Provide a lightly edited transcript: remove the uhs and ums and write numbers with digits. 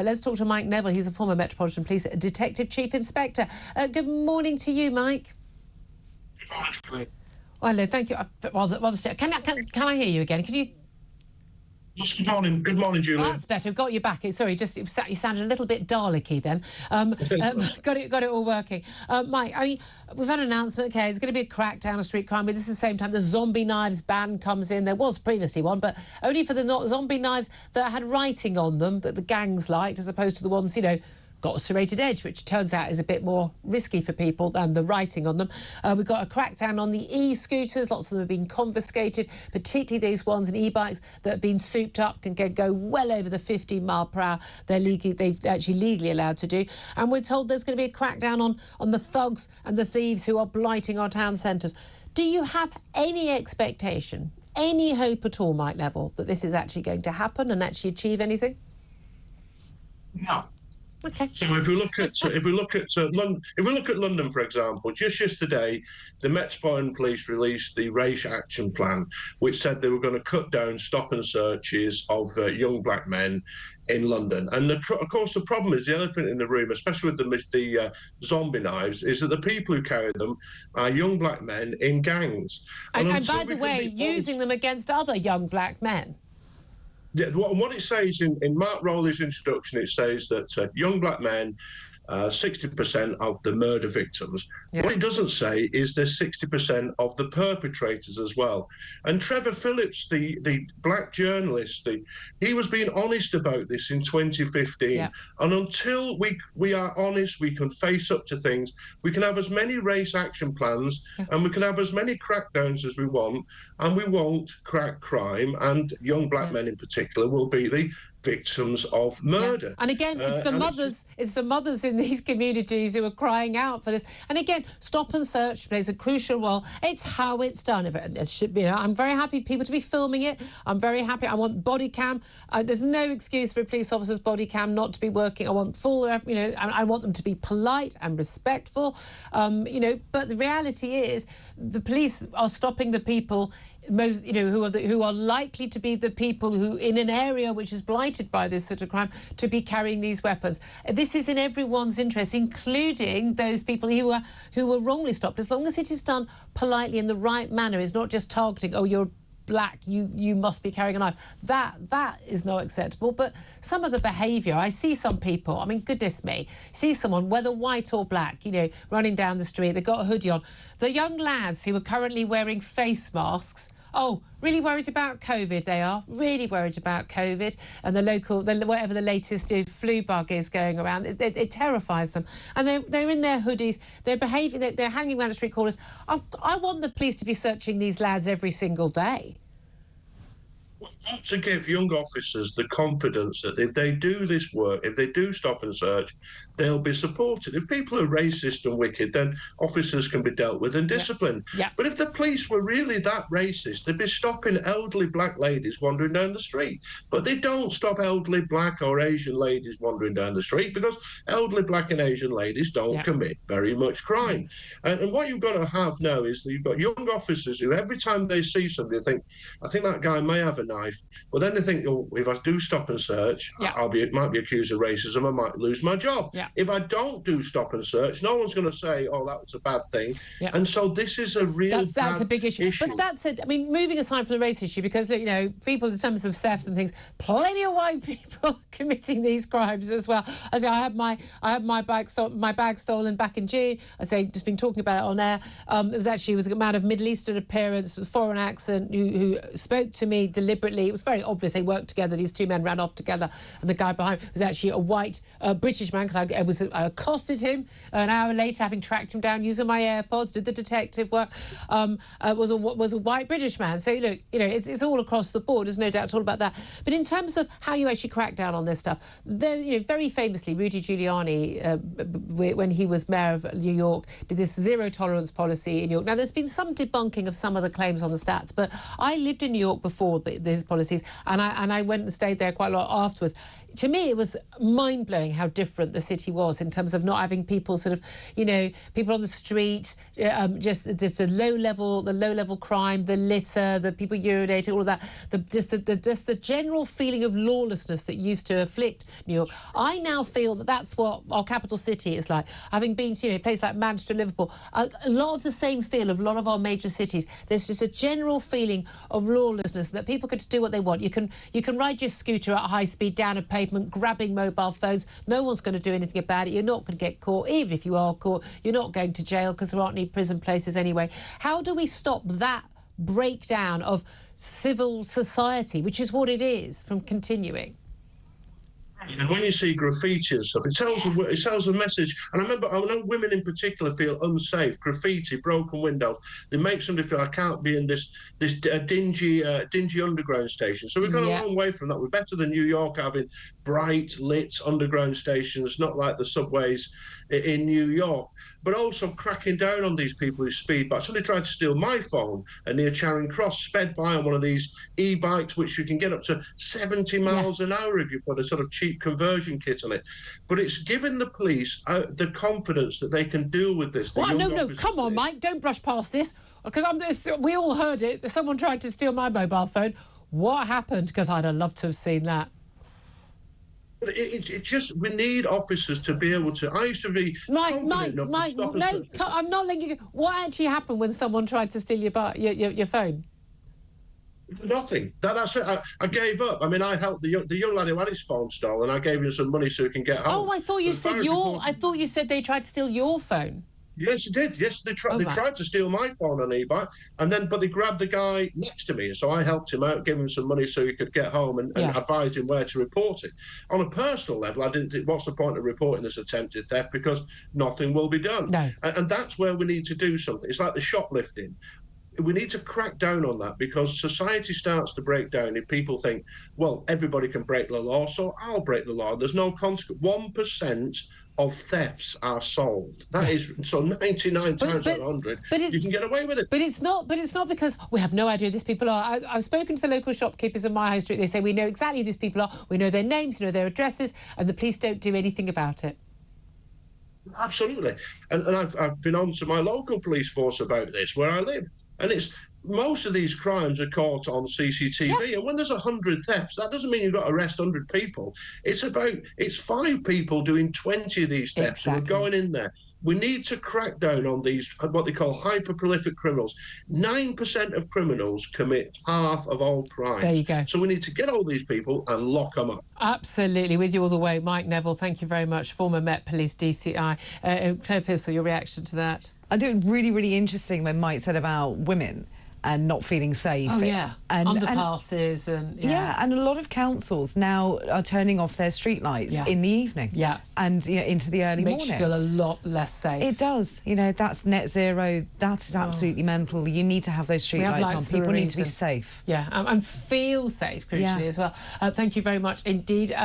Let's talk to Mike Neville. He's a former Metropolitan Police Detective Chief Inspector. Good morning to you, Mike. Good morning. Oh, hello, thank you. Can I hear you again? Can you? Yes, good morning. Good morning, Julie. Oh, that's better. I've got you back. Sorry, you sounded a little bit Dalek-y then. Got it all working. Mike, I mean, we've had an announcement. Okay, there's going to be a crackdown on street crime, but this is the same time the zombie knives ban comes in. There was previously one, but only for the zombie knives that had writing on them that the gangs liked, as opposed to the ones, you know, got a serrated edge, which turns out is a bit more risky for people than the writing on them. We've got a crackdown on the e-scooters. Lots of them have been confiscated, particularly these ones and e-bikes that have been souped up, can go well over the 15 mile per hour they've actually legally allowed to do. And we're told there's going to be a crackdown on the thugs and the thieves who are blighting our town centres. Do you have any expectation, any hope at all, Mike Neville, that this is actually going to happen and actually achieve anything? No. Okay. So if we look at London, for example, just yesterday, the Metropolitan Police released the Race Action Plan, which said they were going to cut down stop and searches of young black men in London. And of course, the problem is the elephant in the room, especially with the zombie knives, is that the people who carry them are young black men in gangs. And by the way, using them against other young black men. Yeah, what it says in Mark Rowley's introduction, it says that young black men, 60% of the murder victims. Yeah. What it doesn't say is there's 60% of the perpetrators as well. And Trevor Phillips, the black journalist, he was being honest about this in 2015. Yeah. And until we are honest, we can face up to things. We can have as many race action plans and we can have as many crackdowns as we want, and we won't crack crime. And young black men in particular will be the victims of murder. Yeah. And again, it's the mothers in these communities who are crying out for this. And again, stop and search plays a crucial role. It's how it's done. It should be. You know, I'm very happy for people to be filming it. I'm very happy. I want body cam. There's no excuse for a police officer's body cam not to be working. I want full. You know, I want them to be polite and respectful. You know, but the reality is, the police are stopping the people most, you know, who are likely to be the people who, in an area which is blighted by this sort of crime, to be carrying these weapons. This is in everyone's interest, including those people who were wrongly stopped, as long as it is done politely in the right manner. It's not just targeting, oh, you're black, you must be carrying a knife. That is not acceptable. But some of the behaviour, I see some people, I mean, goodness me, see someone, whether white or black, you know, running down the street, they've got a hoodie on. The young lads who are currently wearing face masks, oh, really worried about COVID they are, really worried about COVID and whatever the latest flu bug is going around. It terrifies them. And they're in their hoodies, they're behaving, they're hanging around the street corners. I want the police to be searching these lads every single day. We've got to give young officers the confidence that if they do this work, if they do stop and search, they'll be supported. If people are racist and wicked, then officers can be dealt with and disciplined. Yeah. But if the police were really that racist, they'd be stopping elderly black ladies wandering down the street. But they don't stop elderly black or Asian ladies wandering down the street, because elderly black and Asian ladies don't commit very much crime. And what you've got to have now is that you've got young officers who every time they see somebody think, I think that guy may have a knife, but then they think, oh, if I do stop and search, might be accused of racism, I might lose my job. If I don't do stop and search, no one's going to say, oh, that was a bad thing. And so this is a real that's a big issue. But that's it. I mean, moving aside from the race issue, because, you know, people in terms of thefts and things, plenty of white people committing these crimes as well. I say, I had my bag stolen back in June. I say, just been talking about it on air. It was a man of Middle Eastern appearance with a foreign accent who spoke to me deliberately. It was very obvious they worked together. These two men ran off together, and the guy behind was actually a white British man, because I accosted him an hour later, having tracked him down using my AirPods, did the detective work. Was a white British man. So look, you know, it's all across the board. There's no doubt at all about that. But in terms of how you actually crack down on this stuff, you know, very famously, Rudy Giuliani, when he was mayor of New York, did this zero tolerance policy in New York. Now, there's been some debunking of some of the claims on the stats, but I lived in New York before these policies, and I went and stayed there quite a lot afterwards. to me, it was mind-blowing how different the city was in terms of not having people sort of, you know, people on the street, just the low-level crime, the litter, the people urinating, all of that, just the general feeling of lawlessness that used to afflict New York. I now feel that that's what our capital city is like. Having been to, you know, places like Manchester, Liverpool, a lot of the same feel of a lot of our major cities. There's just a general feeling of lawlessness that people could do what they want. You can ride your scooter at high speed down a pavement, grabbing mobile phones. No one's going to do anything about it. You're not going to get caught. Even if you are caught, you're not going to jail because there aren't any prison places anyway. How do we stop that breakdown of civil society, which is what it is, from continuing? And when you see graffiti and stuff, it tells a message. And I know women in particular feel unsafe. Graffiti, broken windows, they make somebody feel, I can't be in this dingy underground station. So we've gone a long way from that. We're better than New York, having bright lit underground stations, not like the subways in New York. But also cracking down on these people who speed by. Somebody tried to steal my phone near Charing Cross, sped by on one of these e-bikes, which you can get up to 70 miles an hour if you put a sort of cheap conversion kit on it. But it's given the police the confidence that they can deal with this. Well, no, come on, Mike, don't brush past this, because we all heard it. Someone tried to steal my mobile phone. What happened? Because I'd have loved to have seen that. But it just, we need officers to be able to. I used to be Mike, no, I'm not linking. What actually happened when someone tried to steal your phone? Nothing. That's it. I gave up. I mean, I helped the young lad who had his phone stolen. I gave him some money so he can get home. Oh, I thought you said I thought you said they tried to steal your phone. Yes, they did. Yes, they tried to steal my phone on e-bike, but they grabbed the guy next to me, and so I helped him out, gave him some money so he could get home, and advised him where to report it. On a personal level, I didn't think, what's the point of reporting this attempted theft, because nothing will be done. No. And that's where we need to do something. It's like the shoplifting. We need to crack down on that, because society starts to break down if people think, well, everybody can break the law, so I'll break the law. There's no consequence. 1% of thefts are solved. That is, so 99 times out of 100, you can get away with it. But it's not because we have no idea who these people are. I've spoken to the local shopkeepers in my high street. They say we know exactly who these people are. We know their names, we know their addresses, and the police don't do anything about it. Absolutely. And I've been on to my local police force about this, where I live, and it's, most of these crimes are caught on CCTV, and when there's 100 thefts, that doesn't mean you've got to arrest 100 people. It's 5 people doing 20 of these thefts who are going in there. We need to crack down on these, what they call hyper-prolific criminals. 9% of criminals commit half of all crimes. There you go. So we need to get all these people and lock them up. Absolutely. With you all the way. Mike Neville, thank you very much. Former Met Police DCI. Claire Pissell, your reaction to that? I do it really, really interesting when Mike said about women and not feeling safe. Oh, yeah. Underpasses and... and a lot of councils now are turning off their street lights in the evening. Yeah. And, you know, into the early morning. Makes you feel a lot less safe. It does. You know, that's net zero. That is absolutely mental. You need to have those street lights on. People need to be safe. Yeah, and feel safe, crucially, as well. Thank you very much indeed.